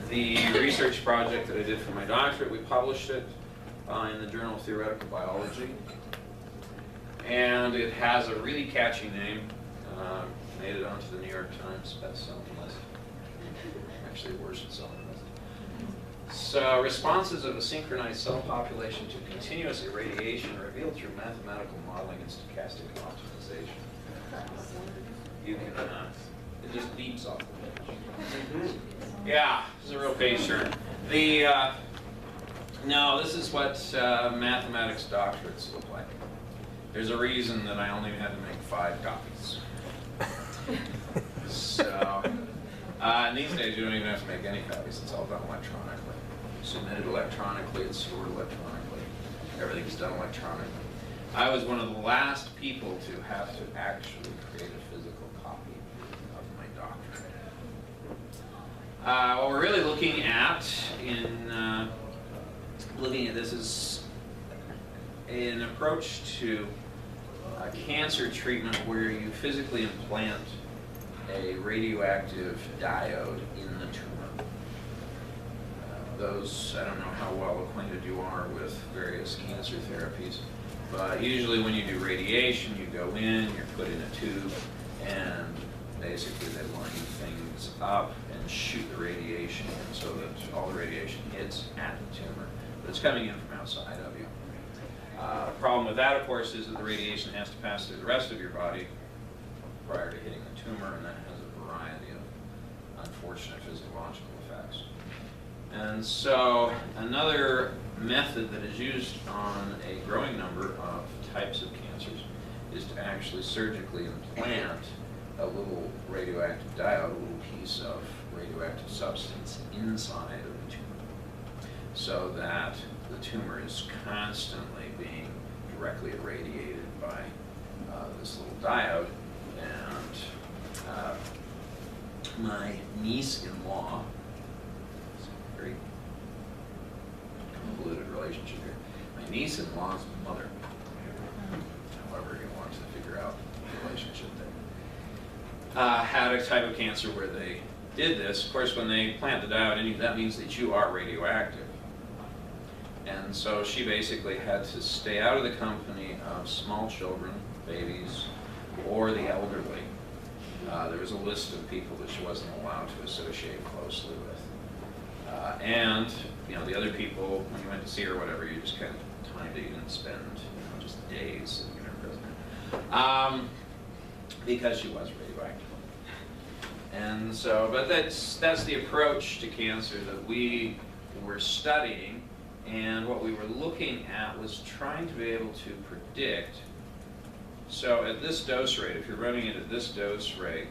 the research project that I did for my doctorate. We published it in the Journal of Theoretical Biology. And it has a really catchy name. Made it onto the New York Times best-selling list. Actually, worst-selling list. So, responses of a synchronized cell population to continuous irradiation revealed through mathematical modeling and stochastic optimization. You can, it just beeps off the page. Yeah, this is a real page turner. No, this is what mathematics doctorates look like. There's a reason that I only had to make 5 copies. So, these days you don't even have to make any copies. It's all done electronically. Submitted electronically, it's stored electronically. Everything's done electronically. I was one of the last people to have to actually create a physical copy of my doctorate. What we're really looking at in looking at this is an approach to cancer treatment where you physically implant a radioactive diode in the tumor. I don't know how well acquainted you are with various cancer therapies, but usually when you do radiation, you go in, you're put in a tube, and basically they line things up and shoot the radiation in so that all the radiation hits at the tumor, but it's coming in from outside of you. The problem with that, of course, is that the radiation has to pass through the rest of your body prior to hitting the tumor, and that has a variety of unfortunate physiological effects. And so another method that is used on a growing number of types of cancers is to actually surgically implant a little radioactive diode, a little piece of radioactive substance inside of the tumor, so that the tumor is constantly being directly irradiated by this little diode. And my niece-in-law, it's a very convoluted relationship here, my niece-in-law's mother, however you want to figure out the relationship there, had a type of cancer where they did this. Of course, when they plant the diode in you, that means that you are radioactive. And so she basically had to stay out of the company of small children, babies, or the elderly. There was a list of people that she wasn't allowed to associate closely with. And, you know, the other people, when you went to see her or whatever, you just kind of timed it. You didn't spend, just days in her prison. Because she was radioactive. And so, but that's the approach to cancer that we were studying. And what we were looking at was trying to be able to predict, so at this dose rate, if you're running it at this dose rate,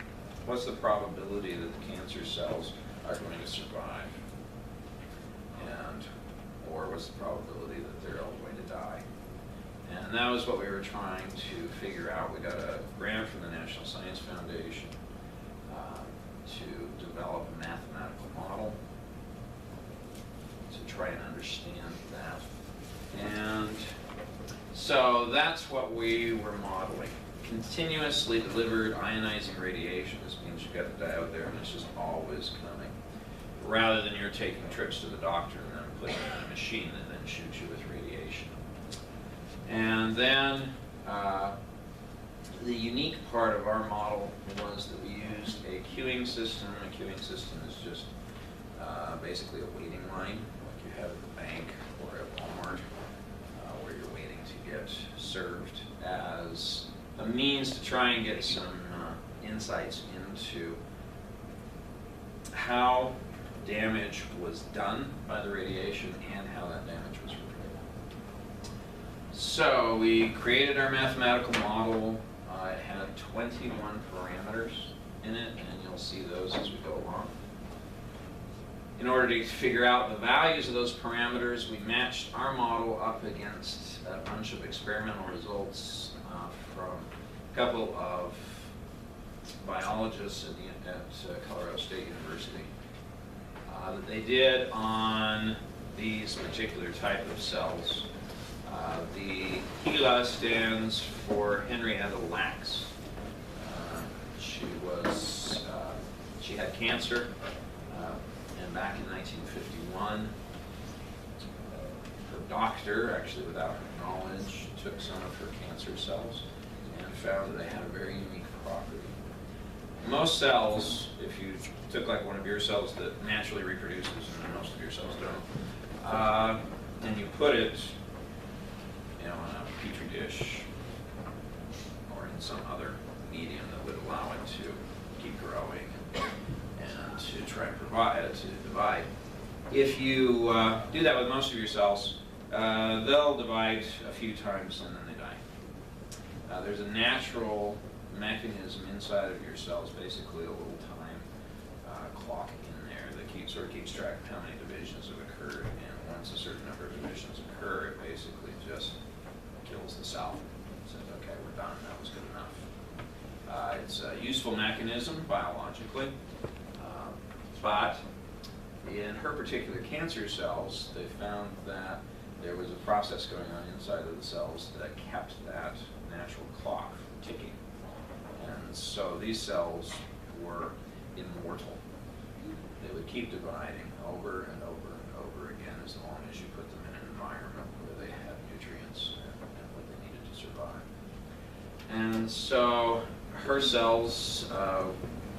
what's the probability that the cancer cells are going to survive? Or what's the probability that they're all going to die? And that was what we were trying to figure out. We got a grant from the National Science Foundation to develop a mathematical model to try and understand that. And so that's what we were modeling. Continuously delivered ionizing radiation. This means you've got the diode there and it's just always coming. Rather than you're taking trips to the doctor and then putting it in a machine that then shoots you with radiation. And then the unique part of our model was that we used a queuing system. A queuing system is just basically a waiting line, like you have at the bank or at Walmart, where you're waiting to get served, as a means to try and get some insights into how damage was done by the radiation and how that damage was repaired. So we created our mathematical model. It had 21 parameters in it, and you'll see those as we go along. In order to figure out the values of those parameters, we matched our model up against a bunch of experimental results from a couple of biologists at Colorado State University that they did on these particular type of cells. The HeLa stands for Henrietta Lacks. She had cancer. And back in 1951, her doctor, actually without her knowledge, took some of her cancer cells and found that they had a very unique property. Most cells, if you took like one of your cells that naturally reproduces, and most of your cells don't, and you put it, in a petri dish or in some other medium that would allow it to keep growing and to try and to divide. If you do that with most of your cells, they'll divide a few times and then they die. There's a natural mechanism inside of your cells, basically a little time clock in there that sort of keeps track of how many divisions have occurred, and once a certain number of divisions occur, it basically just kills the cell. It says, okay, we're done, that was good enough. It's a useful mechanism biologically, but in her particular cancer cells, they found that there was a process going on inside of the cells that kept that natural clock ticking. And so these cells were immortal. They would keep dividing over and over and over again as long as you put them in an environment where they had nutrients and what they needed to survive. And so her cells,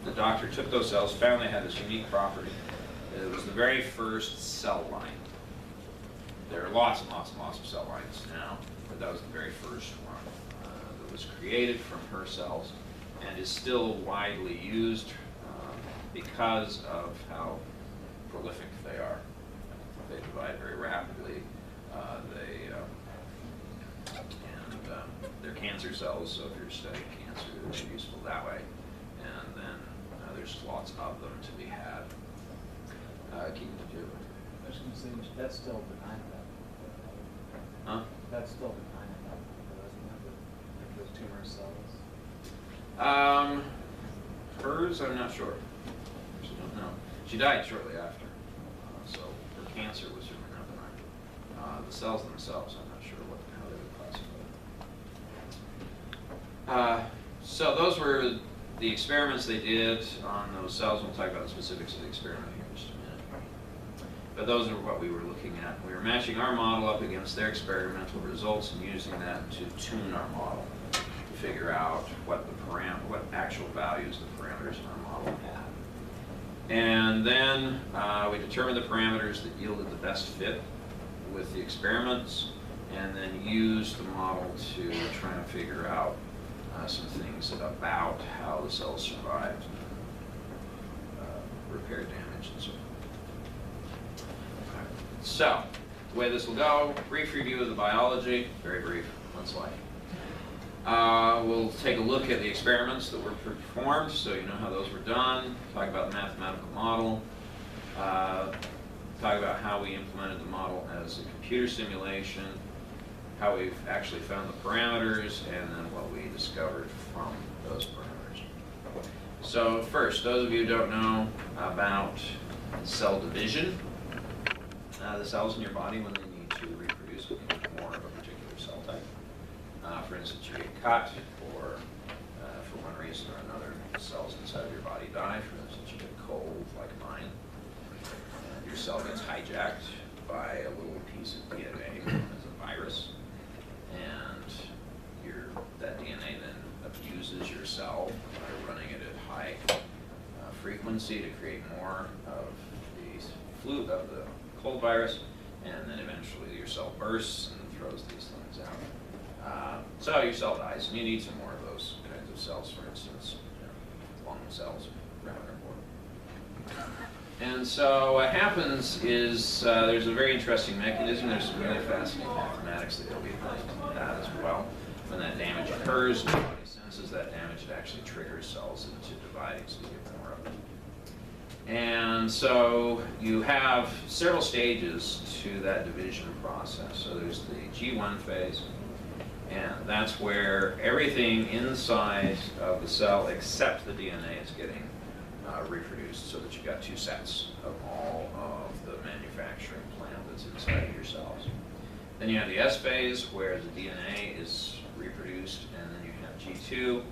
the doctor took those cells, found they had this unique property. It was the very first cell line. There are lots and lots and lots of cell lines now, but that was the very first one that was created from her cells and is still widely used because of how prolific they are. They divide very rapidly. They're cancer cells, so if you're studying cancer, they're useful that way. And then there's lots of them to be had. Keep the two. I was going to say, that's still behind that. Huh? That's still behind that, isn't it? Like those tumor cells. Hers, I'm not sure. I don't know. She died shortly after, so her cancer was certainly not benign. The cells themselves, I'm not sure how they would classify them. So those were the experiments they did on those cells. We'll talk about the specifics of the experiment here in just a minute. But those are what we were looking at. We were matching our model up against their experimental results and using that to tune our model to figure out what actual values the parameters in our model had. And then we determined the parameters that yielded the best fit with the experiments, and then used the model to try and figure out some things about how the cells survived, repaired damage, and so forth. So, the way this will go, brief review of the biology, very brief, one slide. We'll take a look at the experiments that were performed, so you know how those were done, talk about the mathematical model, talk about how we implemented the model as a computer simulation, how we've actually found the parameters, and then what we discovered from those parameters. So first, those of you who don't know about cell division, the cells in your body, when they need to reproduce more of a particular cell type. For instance, you get cut, or for one reason or another, cells inside of your body die. For instance, you get cold, like mine, and your cell gets hijacked by a little piece of DNA as a virus, and that DNA then abuses your cell by running it at high frequency to create more of the cold virus, and then eventually your cell bursts and throws these things out. So your cell dies, and you need some more of those kinds of cells, for instance, lung cells, rather important. And so what happens is there's a very interesting mechanism. There's some really fascinating mathematics that go behind that as well. When that damage occurs, the body senses that damage, it actually triggers cells into dividing, so you get more of them. And so you have several stages to that division process. So there's the G1 phase, and that's where everything inside of the cell except the DNA is getting reproduced, so that you've got two sets of all of the manufacturing plant that's inside of your cells. Then you have the S phase, where the DNA is reproduced, and then you have G2,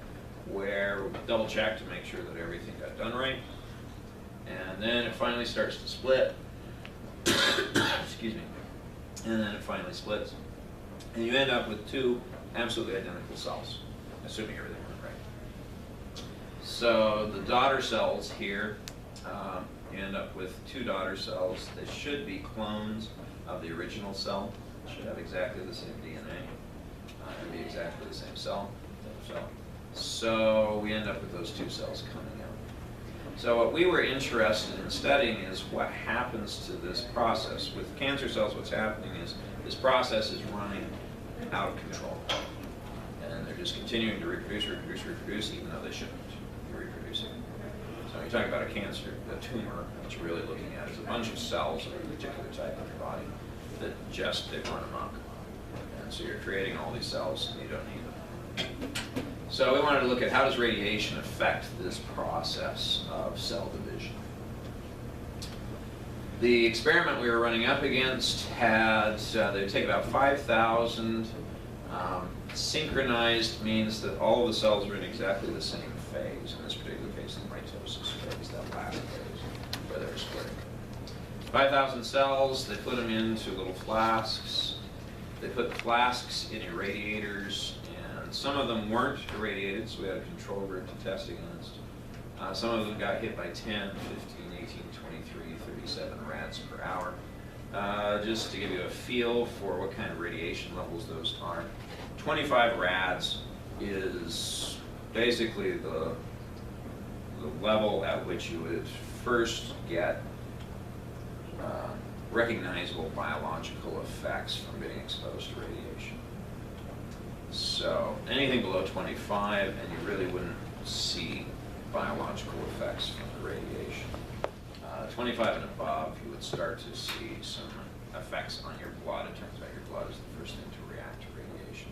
where we double check to make sure that everything got done right. and then it finally starts to split. Excuse me. And then it finally splits. And you end up with two absolutely identical cells, assuming everything went right. So the daughter cells here, you end up with two daughter cells. They should be clones of the original cell. Should have exactly the same DNA. And be exactly the same cell. So we end up with those two cells coming out. So what we were interested in studying is what happens to this process. With cancer cells, what's happening is this process is running out of control. And they're just continuing to reproduce, even though they shouldn't be reproducing. So when you talk about a cancer, a tumor, what you're really looking at is a bunch of cells of a particular type of your body that just, they run amok. And so you're creating all these cells and you don't need them. So we wanted to look at how does radiation affect this process of cell division. The experiment we were running up against had, they would take about 5,000. Synchronized means that all of the cells are in exactly the same phase. In this particular case, the mitosis phase, that last phase, where they're splitting. 5,000 cells, they put them into little flasks. They put flasks in irradiators, and some of them weren't irradiated, so we had a control group to test against. Some of them got hit by 10, 15, 18, 23, 37 rads per hour. Just to give you a feel for what kind of radiation levels those are. 25 rads is basically the level at which you would first get recognizable biological effects from being exposed to radiation. So anything below 25 and you really wouldn't see biological effects from the radiation. 25 and above, you would start to see some effects on your blood. It turns out your blood is the first thing to react to radiation.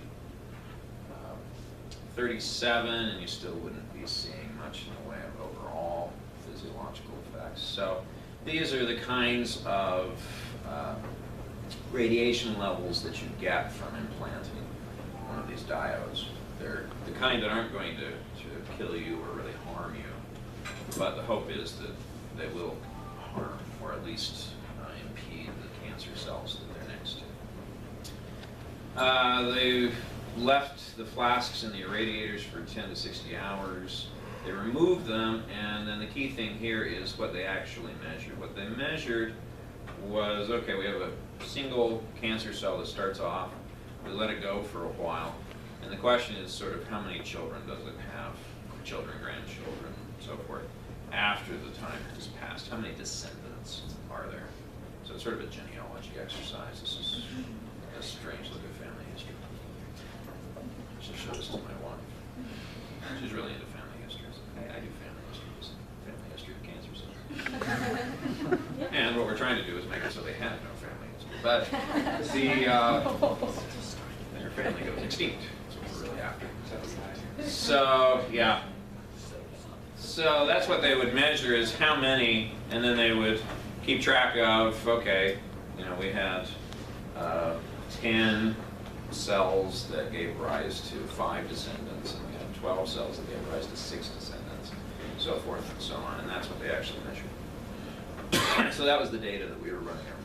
37 and you still wouldn't be seeing much in the way of overall physiological effects. So these are the kinds of radiation levels that you get from implanting one of these diodes. They're the kind that aren't going to kill you or really harm you, but the hope is that they will harm or at least impede the cancer cells that they're next to. They left the flasks in the irradiators for 10 to 60 hours. They removed them, and then the key thing here is what they actually measured. What they measured was, okay, we have a single cancer cell that starts off, we let it go for a while, and the question is sort of how many children does it have, children, grandchildren, so forth, after the time has passed. How many descendants are there? So it's sort of a genealogy exercise. This is a strange look at family history. I should show this to my wife. She's really into family histories. I do family histories. Family history of cancer cells. And what we're trying to do is make it so they have no family history. But their family goes extinct. That's what we're really after. So, yeah. So that's what they would measure is how many, and then they would keep track of, okay, you know, we had 10 cells that gave rise to 5 descendants, and we had 12 cells that gave rise to 6 descendants, so forth and so on, and that's what they actually measured. So that was the data that we were running our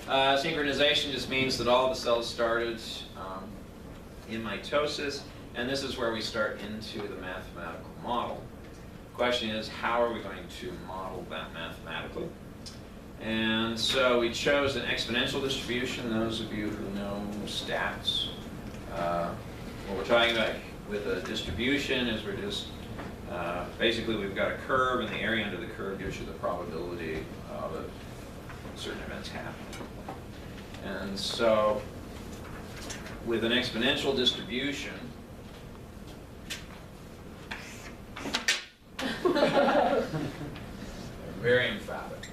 model. Synchronization just means that all the cells started in mitosis, and this is where we start into the mathematical model. The question is, how are we going to model that mathematically? And so we chose an exponential distribution. Those of you who know stats, what we're talking about with a distribution is we're just, basically we've got a curve, and the area under the curve gives you the probability of certain events happening. And so with an exponential distribution, very emphatic.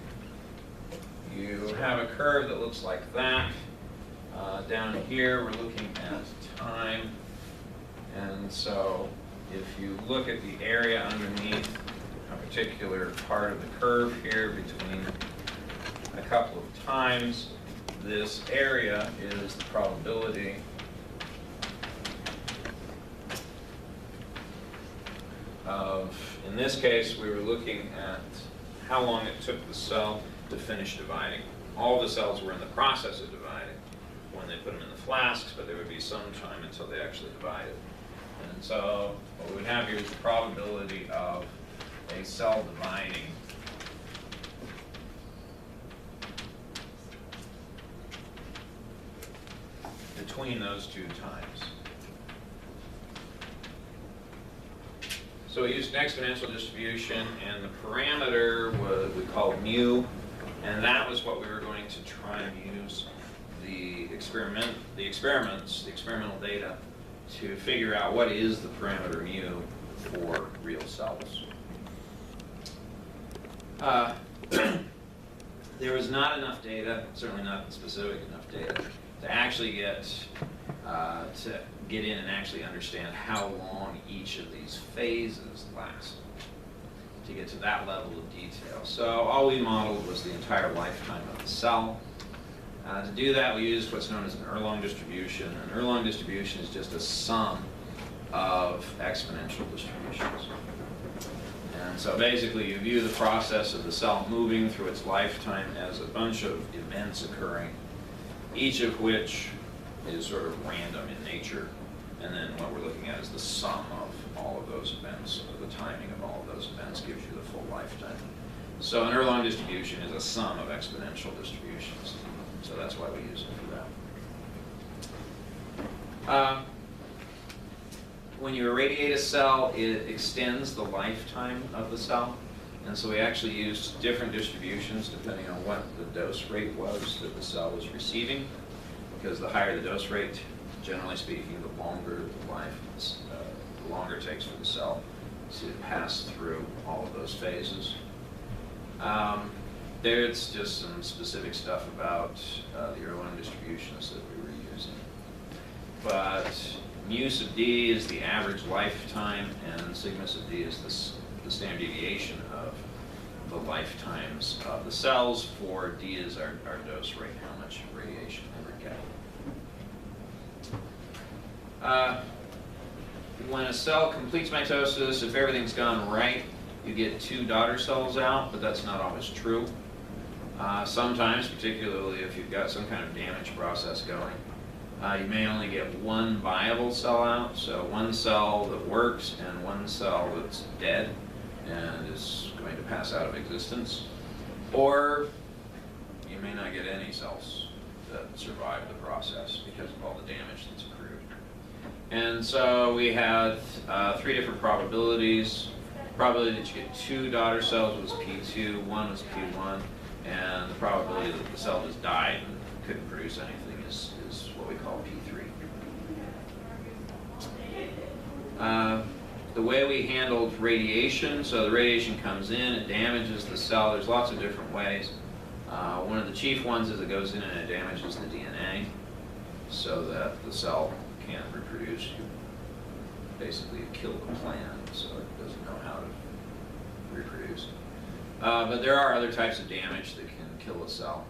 You have a curve that looks like that. Down here we're looking at time, and so if you look at the area underneath a particular part of the curve here between a couple of times, this area is the probability of, in this case, we were looking at how long it took the cell to finish dividing. All the cells were in the process of dividing when they put them in the flasks, but there would be some time until they actually divided. And so what we would have here is the probability of a cell dividing between those two times. So we used an exponential distribution, and the parameter was we called mu, and that was what we were going to try and use the experimental data to figure out what is the parameter mu for real cells. There was not enough data, certainly not specific enough data, to actually get in and actually understand how long each of these phases last, to get to that level of detail. So all we modeled was the entire lifetime of the cell. To do that, we used what's known as an Erlang distribution. An Erlang distribution is just a sum of exponential distributions. And so basically you view the process of the cell moving through its lifetime as a bunch of events occurring, each of which is sort of random in nature. And then what we're looking at is the sum of all of those events. So the timing of all of those events gives you the full lifetime. So an Erlang distribution is a sum of exponential distributions. So that's why we use it for that. When you irradiate a cell, it extends the lifetime of the cell. And so we actually used different distributions depending on what the dose rate was that the cell was receiving. Because the higher the dose rate, generally speaking, the longer the life, the longer it takes for the cell to pass through all of those phases. There's just some specific stuff about the Erlang distributions that we were using. But mu sub d is the average lifetime, and sigma sub d is the standard deviation of the lifetimes of the cells. For d is our dose rate, how much radiation we would get. When a cell completes mitosis, if everything's gone right, you get 2 daughter cells out, but that's not always true. Sometimes, particularly if you've got some kind of damage process going, you may only get 1 viable cell out, so 1 cell that works and 1 cell that's dead and is going to pass out of existence. Or you may not get any cells that survive the process because of all the damage that's accrued. And so we had 3 different probabilities. Probability that you get 2 daughter cells was P2, 1 was P1, and the probability that the cell just died and couldn't produce anything is what we call P3. The way we handled radiation, so the radiation comes in, it damages the cell. There's lots of different ways. One of the chief ones is it goes in and it damages the DNA so that the cell can't reproduce. You basically kill the plant so it doesn't know how to reproduce. But there are other types of damage that can kill a cell.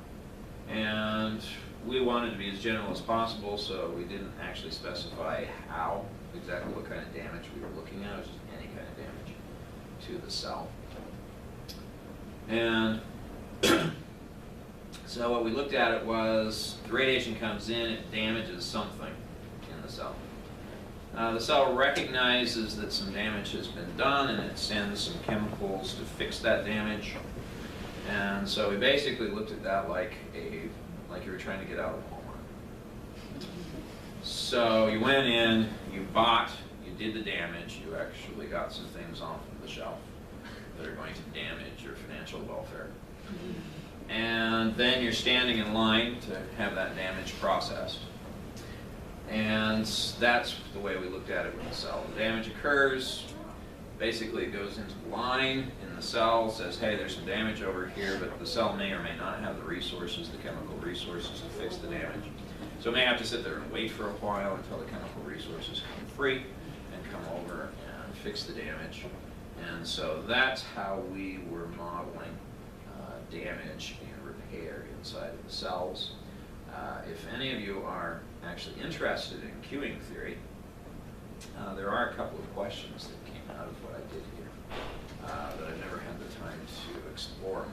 And we wanted to be as general as possible, so we didn't actually specify exactly what kind of damage we were looking at. It was just any kind of damage to the cell. And so what we looked at it was the radiation comes in, it damages something in the cell. The cell recognizes that some damage has been done and it sends some chemicals to fix that damage. And so we basically looked at that like you were trying to get out of Walmart. So you went in, you bought, you did the damage, you actually got some things off of the shelf that are going to damage your financial welfare. And then you're standing in line to have that damage processed. And that's the way we looked at it with the cell. The damage occurs, basically it goes into the line in the cell, says, hey, there's some damage over here, but the cell may or may not have the resources, the chemical resources to fix the damage. So it may have to sit there and wait for a while until the chemical resources come free and come over and fix the damage. And so that's how we were modeling damage and repair inside of the cells. If any of you are actually interested in queuing theory, there are a couple of questions that came out of what I did here, that I've never had the time to explore